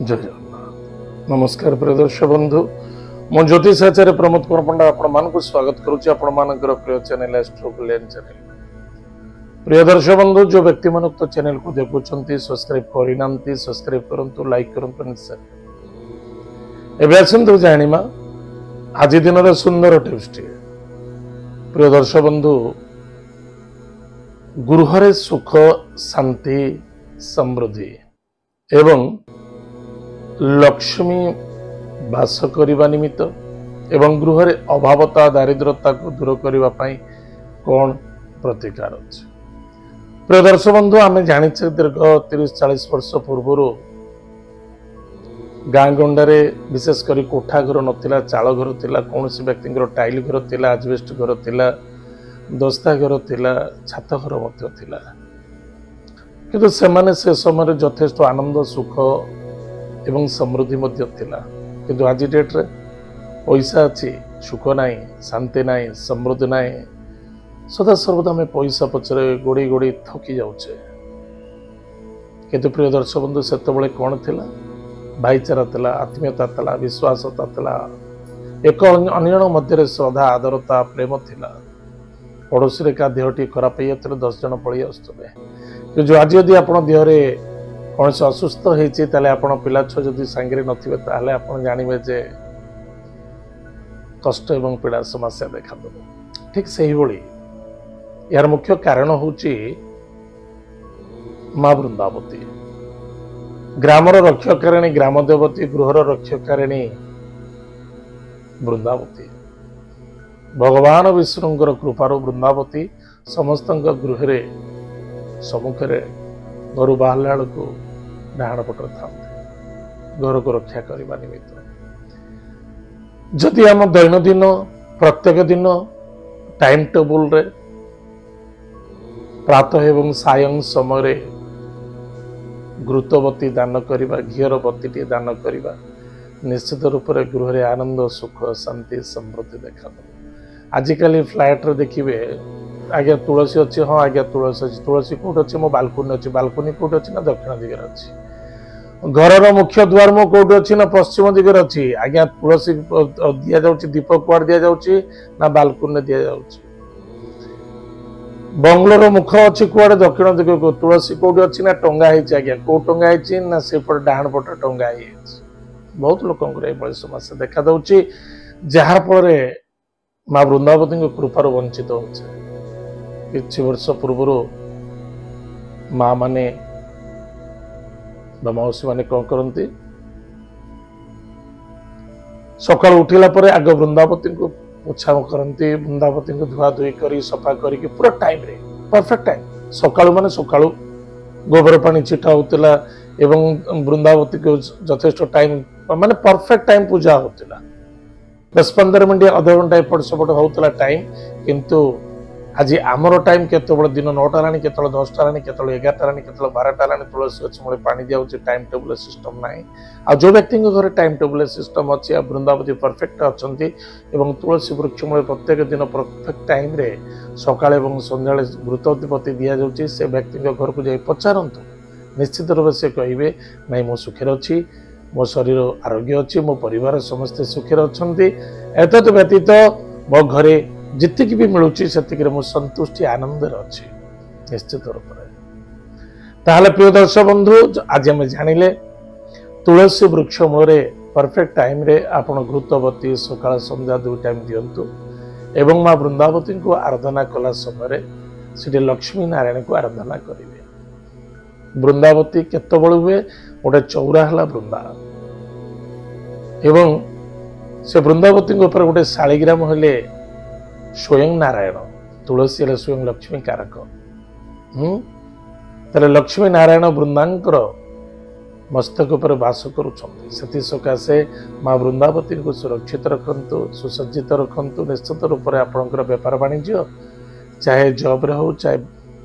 जय जगन्नाथ। नमस्कार प्रिय दर्शक बंधु, मु ज्योतिष आचार्य प्रमोद कुमार पंडा आपण स्वागत करुच्ची आपण प्रिय चैनल एस्ट्रो कल्याण चैनल। प्रिय दर्शक बंधु, जो व्यक्ति मन उक्त चैनल को देखुंट सब्सक्राइब करना सब्सक्राइब करूँ, लाइक करूँ, एवं आसतु जाना आज दिन सुंदर टिप्स टी। प्रिय दर्शक बंधु, गृह सुख शांति समृद्धि एवं लक्ष्मी बास करने निमित्त एवं गृह अभावता दारिद्रता को दूर करने कौन प्रतिकार अच्छे। प्रिय दर्शक बंधु, आम जाने दीर्घ 30-40 वर्ष पूर्व गाँ गंडारे विशेषकर कोठा घर नाला, चाल घर थिला, कौन व्यक्ति टाइल घर थिला, आजबेस्ट घर थिला, दस्ता घर थिला, छात घर मध्य थिला। किंतु से समय यथेष्ट आनंद सुख एवं समृद्धि मध्य थिला। किंतु आज डेट रे पैसा अच्छी, सुख नाई, शांति नाई, समृद्धि नाई, सदा सर्वदा में पैसा पचरे गोड़ी गोड़ी थकी जाऊे। किंतु प्रिय दर्शक बंधु, से कौन थिला? भाईचारा थिला, आत्मीयता थिला, विश्वासता थिला, एक अन्य मध्य श्रद्धा आदरता प्रेम थिला। पड़ोसी का देहटी खराब हो 10 जन पलि आसुवे। जो आज यदि आप देहरे कौन से असुस्थ होती पिला छुआ जदि सांगे नथिबे ताहले आपण जानिबे जे कष्ट एवं पीड़ा समस्या देखा देव। ठीक से ही भली यार मुख्य कारण होची माँ वृंदावती, ग्रामर रक्षकारिणी, ग्राम देवती, गृहर रक्षकारिणी वृंदावती। भगवान विष्णुंकर कृपार वृंदावती समस्त गृह सम्मुखें घर बाहर को डाण पटर था घर को रक्षा करने निमित्त। जदि आम दैनंदिन प्रत्येक दिन टाइम टेबुल रे प्रातः एवं सायं समय घृतबती दान करवा, घीर बती दान करवा, निश्चित रूप से गृह आनंद सुख शांति समृद्धि देखा दे। आजिकल फ्लैट रे देखिए आज्ञा तुलसी अच्छी, हाँ आज्ञा तुलसी अच्छी, तुलसी कौट अच्छी, मो बालकोनी अच्छी, बालकोनी कौट अच्छी ना दक्षिण दिगरे अच्छी, घर मुख्य द्वार मो कौट अच्छी ना पश्चिम दिगरे अच्छी। आज्ञा तुलसी दि जाउची, दीप कुआड़ दि जाउची ना बालकोनी दि जाउची। बंगलोर मुख अच्छी कुआड़े दक्षिण दिग को, तुलसी कौट अच्छी ना टंगा है, आज्ञा कौ टंगा है ना से डाण पटे टंगा है। बहुत लोक समस्या देखा दउची, जहा फल माँ वृंदावती कृपार वंचित होचे। किछि वर्ष पूर्व माँ माने मौसी माने कौन करती, सकाल उठिला परे आग वृंदावती को पोछा करती, वृंदावती को धुआ धुई कर सफा करके पूरा टाइम रे परफेक्ट टाइम सकाळु माने सकाळु गोबर पानी छिटा होतिला एवं वृंदावती को यथेष्ट टाइम माने परफेक्ट टाइम पूजा होतिला। 10-15 मिनट आधा घंटा एपट सेपट होता टाइम। किंतु आज आमर टाइम केतबेले दिन 9टा रानी, केतबेले 10टा रानी, केतबेले 11टा रानी, केतबेले 12टा रानी तुलसी गछ मूले पानी दिया टाइम टेबुल सिस्टम ना। आ जो व्यक्ति घर टाइम टेबुल सिस्टम अच्छी, वृंदावती परफेक्ट अच्छा एवं तुलसी वृक्ष मूले प्रत्येक दिन परफेक्ट टाइम रे सकाळे एवं संध्या घृतपति दि जाउची। से व्यक्ति घर को जाई पचारंतु, निश्चित रूप से कहिबे नहीं मो सुखर अच्छी, मो शरीर आरोग्य अच्छी, मो परिवार समस्ते सुखर अच्छे। एतद व्यतीत मो घरे जितकी भी मिलूची से मो संतुष्टि आनंद अच्छी निश्चित रूप से। ताहले प्रिय दर्शक बंधु, आज आम जानिले तुलसी वृक्ष मूल परफेक्ट टाइम रे आपण घृतवती सकाळ संध्या 2 टाइम दियंतु एवं माँ वृंदावती को आराधना कला समय से लक्ष्मी नारायण को आराधना करेंगे। वृंदावती केतबेल हुए गोटे चौरा है वृंदा एवं से वृंदावती ऊपर गोटे शालिग्राम हेले स्वयं नारायण, तुलसी हेले स्वयं लक्ष्मी कारक। तेरे लक्ष्मी नारायण वृंदांकर मस्तक पर वास करुँच। सकाशे माँ वृंदावती को सुरक्षित रखु, सुसज्जित रखु। निश्चित रूप से आपंकर बेपार वाणिज्य चाहे जॉब रे हो, चाहे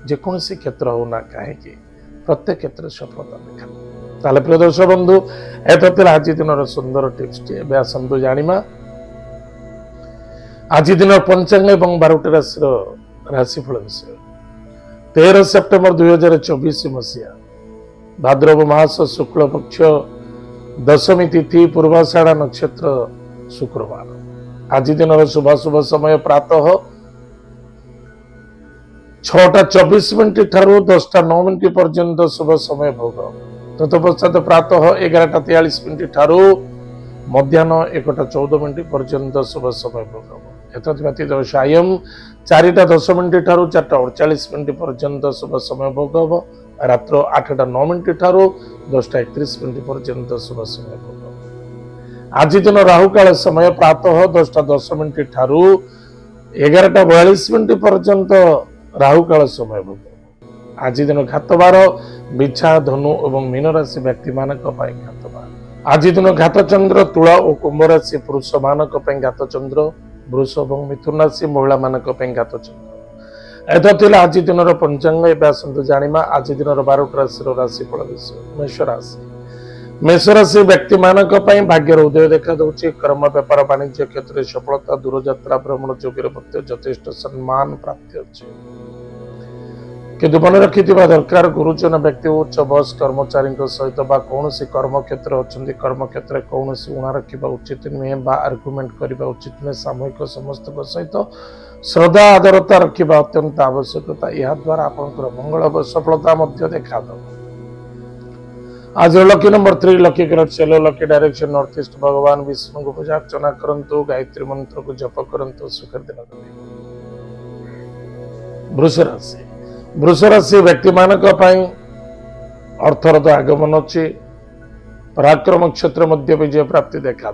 जेकोसी क्षेत्र हो ना कहीं प्रत्येक क्षेत्र सफलता देखा। ताले प्रिय दर्शक बंधु, एतला आज दिन सुंदर टिप्स टी। आसतु जानिमा आज दिन पंचांग एवं 12टी राशिफल विषय। 13 सेप्टेम्बर 2024 मसीहा भाद्रव मास शुक्ल पक्ष दशमी तिथि पूर्वाषाढ़ नक्षत्र शुक्रवार। आज दिन शुभ शुभ समय प्रातः 6:24 ठारू 10:09 पर्यंत शुभ समय भोग। तत्पश्चात प्रातः 11:43 ठारू मध्याह्न 1:14 पर्यंत शुभ समय भोग। एतद्व्यतीत सायं 4:10 ठारू 4:48 पर्यंत शुभ समय भोग हम। रात्र 8:09 ठारू 10:31 पर्यंत शुभ समय भोग। आज दिन राहु काल समय प्रातः 10:10 ठारू 11:42 पर्यंत राहु काल समय भोग। आज दिन घातबार बिछा धनु और मीन राशि व्यक्ति मानक घातबार। आज दिन घात चंद्र तुला और कुंभ राशि पुरुष मानक घात चंद्र, वृष और मिथुन राशि महिला मानक घात चंद्र। एतला आज दिन पंचांग आसतु जाना। आज दिन 12 राशि राशिफल विषय। मेष राशि। मेष राशि व्यक्ति मानक भाग्यर उदय देखा दूसरी। कर्म व्यापार वाणिज्य क्षेत्र में सफलता, दूरयात्रा भ्रमण जोगे यथेष्ट सम्मान प्राप्ति अच्छे। किंतु मन रखि दरकार गुरुजन व्यक्ति उच्च बस कर्मचारी सहित कौन कर्म क्षेत्र अच्छा कर्म क्षेत्र कौन उणा रखा उचित नुहे आर्गुमेंट करने उचित नुहे। सामूहिक समस्त सहित श्रद्धा आदरता रखा अत्यंत आवश्यकता। यह द्वारा आपंकर मंगल सफलता देखा। आज lucky number 3 lucky colour yellow, lucky direction north east. भगवान विष्णु को पूजा अर्चना करंतु, गायत्री मंत्र को जप करंतु। सुखर दिन। वृष राशि। वृष राशि व्यक्ति मानक अर्थर तो आगमन अच्छी। पराक्रम क्षेत्र मध्य विजय प्राप्ति देखा।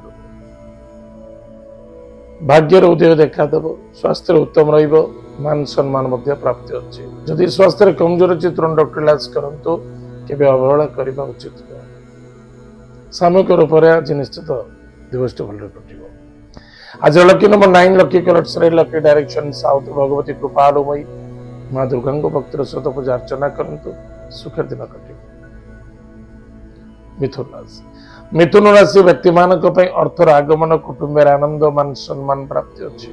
भाग्यर उदय देखा। स्वास्थ्य उत्तम मान सम्मान प्राप्ति अच्छी। जदि स्वास्थ्य कमजोर अच्छी तुरंत डॉक्टर इलाज करंतु। केबे अवहेला करबा उचित नुहे। सामूहिक रूप से आज निश्चित दिवस भल कटिब। आज lucky number 9 lucky colours lucky direction south. Bhagwati कृपालुमयी माँ दुर्गा भक्तर सहित पूजा अर्चना करंतु। सुखर दिन कटिब। मिथुन राशि। मिथुन राशि व्यक्ति मानक अर्थर आगमन, कुटुंब आनंद, मान सम्मान प्राप्ति अच्छी।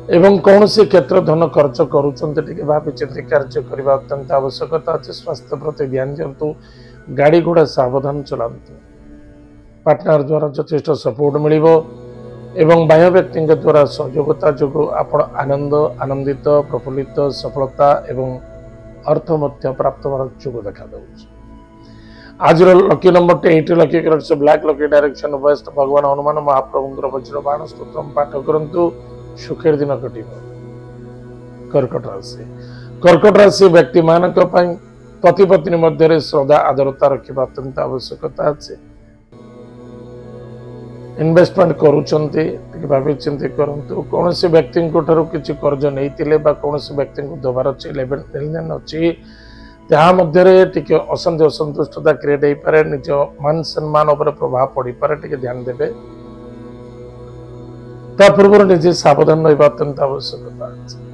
एवं कौन सी क्षेत्र धन खर्च करुँचे भावी चिंती कार्य करने अत्यंत आवश्यकता अच्छे। स्वास्थ्य प्रति ध्यान दिंतु। गाड़ी घोड़ा सावधान चलांतु। पार्टनर द्वारा यथेष्ट सपोर्ट मिल एवं बाह्य व्यक्ति द्वारा सहयोगिता जो आप आनंद आनंदित प्रफुल्लित सफलता एवं अर्थ मध्य प्राप्त जोग देखा। आज lucky number 8 lucky colours black, lucky direction waste. भगवान हनुमान महाप्रभु वज्र बाण स्तोत्रम पाठ करंतु। सुखेर दिन कटिब। कर्कट राशि। कर्कट राशि व्यक्ति मानक पति पत्नी मध्य श्रद्धा आदरता रखा अत्यंत आवश्यकता अच्छे। इन्वेस्टमेंट करुँचे भावी चिंती करंतु। कौन से व्यक्ति किसी कर्ज नहीं कौन से व्यक्ति को दबार अच्छे लेन अच्छी टे अशांति असंतुष्टता क्रिएट हो पारे। निज मान सम्मान उपर प्रभाव पड़ पारे। टे ध्यान देवे। पूर्व निजे सावधान रहा अत्यंत आवश्यकता।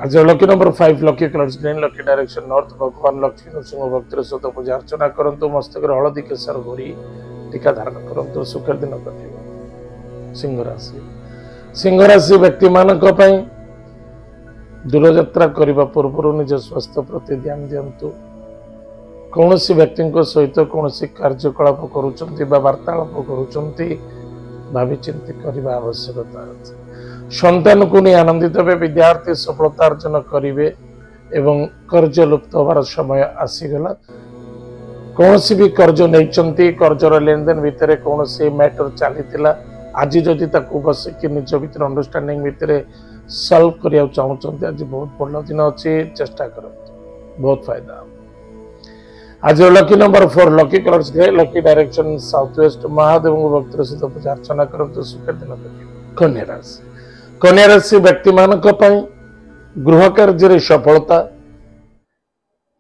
आज lucky number 5 lucky colours green, lucky direction north. भगवान लक्ष्मी नरसिंह भक्तिर सहित पूजा अर्चना करंतु। मस्तक हलदी केसर घोरी टीका धारण करंतु। सुखर दिन कटिब। सिंह राशि। सिंह राशि व्यक्ति मानक दूरयात्रा करने पूर्व निज स्वास्थ्य प्रति ध्यान दिंतु। कौन व्यक्ति सहित कौन कार्यकलाप करुँच वार्तालाप करुँच भावी चिंती करने आवश्यकता अच्छे। संतान को नहीं आनंदित हे। विद्यार्थी सफलता अर्जन करेंगे एवं कर्ज लुप्त होवार समय आसीगला। कौन भी कर्ज नहीं कर्जर लेन देन भितर कौन मैटर चली आज जदि बसिक निज भर अंडरस्टैंडिंग भितर सल्व करने चाहते आज बहुत बड़ दिन अच्छी। चेष्टा कर बहुत फायदा। आज lucky number 4 lucky colours grey, lucky direction south west. Mahadev भक्तर सहित पूजा अर्चना करंतु। सुखर दिन कटिब। कन्या राशि। कन्या राशि व्यक्ति मानक गृह कार्य सफलता।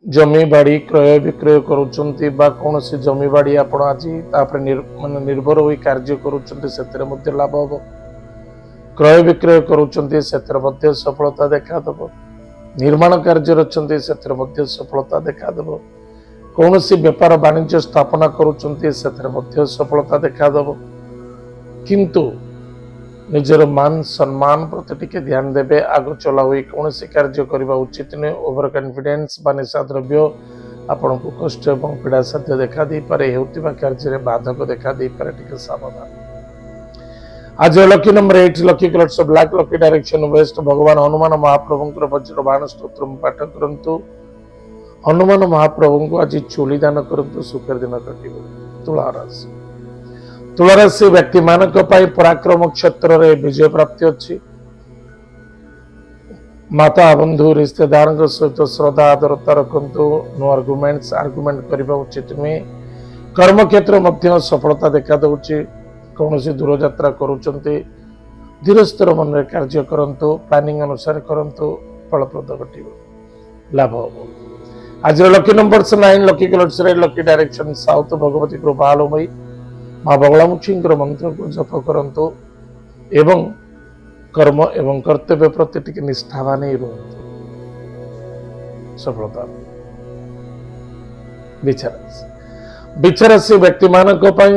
जमी बाड़ी क्रय विक्रय करुँचे कौन जमी बाड़ी आप आज निर्भर हो कार्य करुँचे लाभ हम। क्रय विक्रय करुँचे सफलता देखा। निर्माण कार्य अच्छा सफलता देखा। कौन व्यापार वाणिज्य स्थापना करुँचे सफलता देखा। किंतु निजर मान सम्मान प्रति टिके ध्यान देवे। आग चला हुई कौन कार्य करने उचित नुहे। ओवर कॉन्फिडेंस बा निशा द्रव्य आपण को कष्ट एवं पीड़ा साध्य देखा दे पारे हेउतिबा कार्य रे बाधक देखा दे पारे टिके सावधान। आज lucky number 8 lucky colours black lucky direction waste भगवान हनुमान महाप्रभु वज्र बाण स्तोत्र पाठ करंतु हनुमान महाप्रभु को आज चूली दान करंतु सुखर दिन कटिबो। तुला राशि तुला राशि व्यक्ति मानक पाई पराक्रम क्षेत्र रे विजय प्राप्ति अछि। माता बंधु रिश्तेदार सहित श्रद्धा आदरता रखु। नो आर्गुमेंट करने उचित नुहे। कर्म क्षेत्र मध्य सफलता देखा दौची। कौन दूर यात्रा करुँचे धीर स्थिर मन में कार्य करंतु प्लानिंग अनुसार करंतु फलप्रद घट लाभ हम। आज lucky number 9 lucky colours lucky direction south Bhagwati कृपालमयी माँ बगलामुखी मंत्र को जप करंतु एवं कर्म एवं कर्तव्य प्रति टिके निष्ठावान ही रुहतु सफलता। विचारासी व्यक्ति मानक पई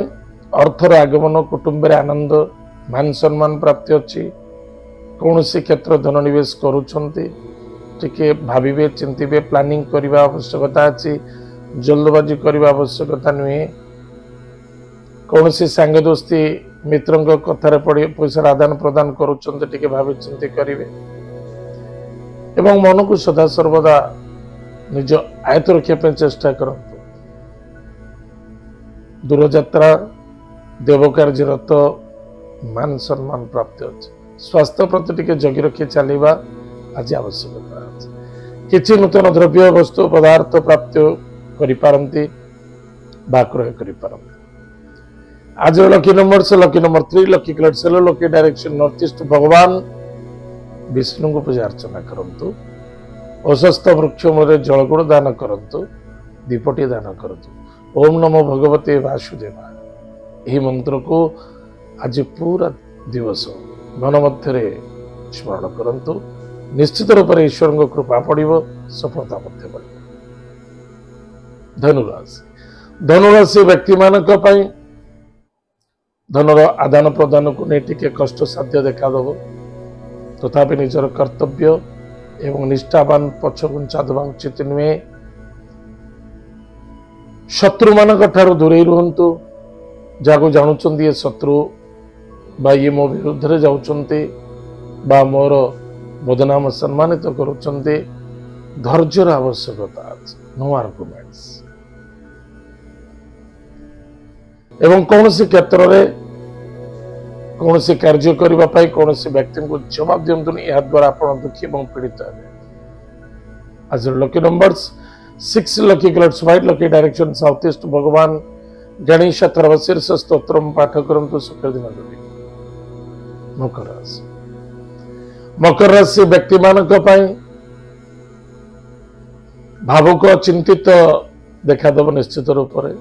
अर्थर आगमन कुटुंब रे आनंद मान सम्मान प्राप्ति अच्छी। कौन सी क्षेत्र धन निवेश करुछंती टिके भाविबे चिंतिबे प्लानिंग करबा आवश्यकता अछि। जल्दबाजी करबा आवश्यकता नुहे। कौन सी सांग दोस्ती मित्रों कथार पड़ी पैसा आदान प्रदान करुँचे टिके भावी चिंती करेंगे एवं मन को सदा सर्वदा निज आयत रखापी चेष्टा करंतु। दूर यात्रा देव कार्यरत मान सम्मान प्राप्त अच्छे। स्वास्थ्य प्रति टिके जगी रखी चलवा आज आवश्यकता अच्छे। किसी नूतन द्रव्य वस्तु पदार्थ प्राप्त करिपारंती बा क्रय करिपारंती। आज lucky number 3 lucky colours lucky direction north east भगवान विष्णु को पूजा अर्चना करंतु। अशस्त वृक्ष मूल जलगुण दान करंतु। दीपटी दान करंतु। ओम नमो भगवते वासुदेवाय यही मंत्र को आज पूरा दिवस मन मध्य स्मरण करंतु। निश्चित रूप से ईश्वर को कृपा पड़िबो सफलता मध्य पड़िबो। धनुराशि व्यक्ति मानक पई धनर आदान प्रदान को नहीं टिके कष्ट साध्य देखा दब। तथापि निजर कर्तव्य एवं निष्ठावान पछघुंचा देवा उचित नुहे। शत्रु मान दूरे रुहतु। जहाँ जानुंट ये शत्रु बा ये मो विरुद्ध जाउछन्ते बा मोर बदनाम सम्मानित करुछन्ते धैर्यर आवश्यकता अछि। नो आर्गुमेंट्स एवं कौन सी क्षेत्र में कौन सी कार्य करने कौन सी व्यक्ति को जवाब दिंतु यह द्वारा आप दुखी और पीड़ित है। आज lucky numbers 6 lucky colours white lucky direction south east भगवान गणेश शीर्ष स्तोत्र पाठ करंतु सुखर दिन कटे। मकर राशि व्यक्ति मानक पई भावुक चिंतित देखादेव निश्चित रूप से।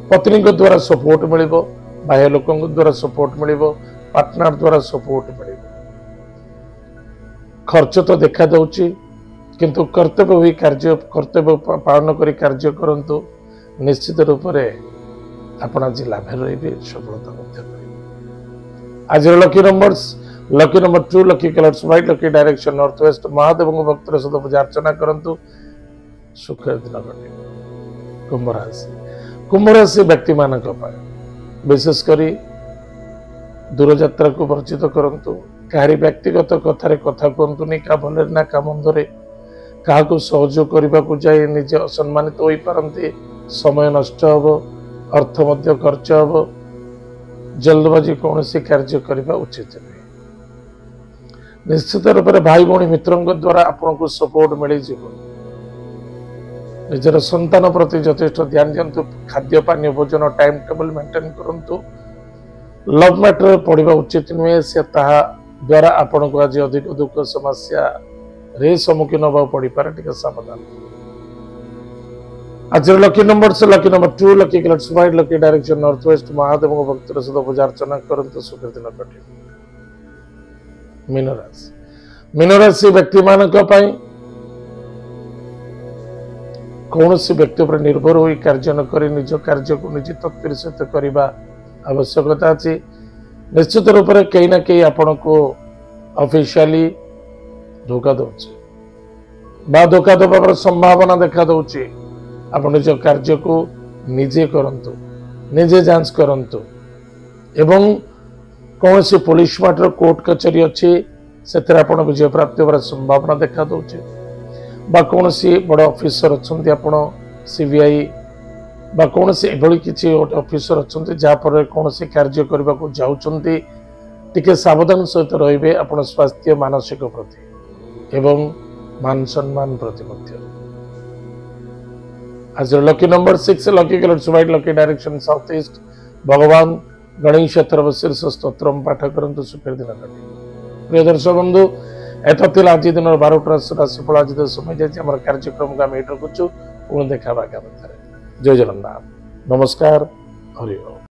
पत्नी को द्वारा सपोर्ट मिलिबो। बाह्य लोकों द्वारा सपोर्ट मिलिबो। पार्टनर द्वारा सपोर्ट मिलिबो। खर्च तो देखा दउची किंतु कर्तव्य हुई कार्य कर्तव्य पालन करी कार्य करंतु निश्चित रूप से आपण आज लाभ रही सफलता मध्य पाइबे। आज lucky number 2 lucky colours white lucky direction north west Mahadev भक्तर सहित पूजा अर्चना करंतु सुखर दिन घटे। कुंभ राशि व्यक्ति मानक विशेष करी दूर यात्रा को वर्जित करंतु। कहारी व्यक्तिगत कथार कथा कहतुनि का भले ना का मंदरे क्या सहयोग करने को जाए निजे असम्मानित हो पारती। समय नष्ट हम अर्थ मध्य खर्च हम। जल्दबाजी कौन सी कार्य करने उचित नहीं। निश्चित रूप से भाई भौणी मित्रों द्वारा आपन को सपोर्ट मिल जाए। निजर संतान प्रति यथेष्ट ध्यान दिंतु। खाद्य पानी भोजन टाइम टेबल मेंटेन करंतु। लव मैटर पढ़ा उचित नुहे। से द्वारा आपन को आज अधिक दुख समस्या रे सम्मुखीन होगा पड़ पारे टिके सावधान। आज lucky number 2 lucky colours white lucky direction north west Mahadev भक्तर सहित पूजा अर्चना करंतु सुखर दिन कटे। मीन राशि व्यक्ति मानक पई कौन सी व्यक्ति पर निर्भर हो कार्य न करी निज कार्य को निज तत्पर सहित करने आवश्यकता अच्छी। निश्चित रूप से कहीं ना कहीं आपण को ऑफिशियली धोखा दौचे बा धोखा दबार संभावना देखा दौची। आपण निज कार्य को निजे करंतु निजे जांच करंतु एवं कौन सी पुलिस माटर कोर्ट कचेरी अच्छी से आपण विजय प्राप्ति होबार संभावना देखा दौचे बा कौन सी बड़ ऑफिसर अच्छा आपण सीबीआई बा कौन सी एभली किसी ऑफिसर अच्छा जहाँपर कौन सी कार्य करने को जाऊँच टिके सावधान सहित रहिबे आपण स्वास्थ्य मानसिक प्रति एवं मान सम्मान प्रति मध्य आज lucky number 6 lucky colour white lucky direction south east भगवान गणेश अथर्वशीर्ष स्तोत्र पाठ करंतु सुखर दिन कटे प्रिय दर्शक बंधु एत थिला आज दिन 12टा राशिफल आज समय जाए आम कार्यक्रम को आम ये रखुचु पुणी देखा आगामी जय जगन्नाथ नमस्कार हरि ओम।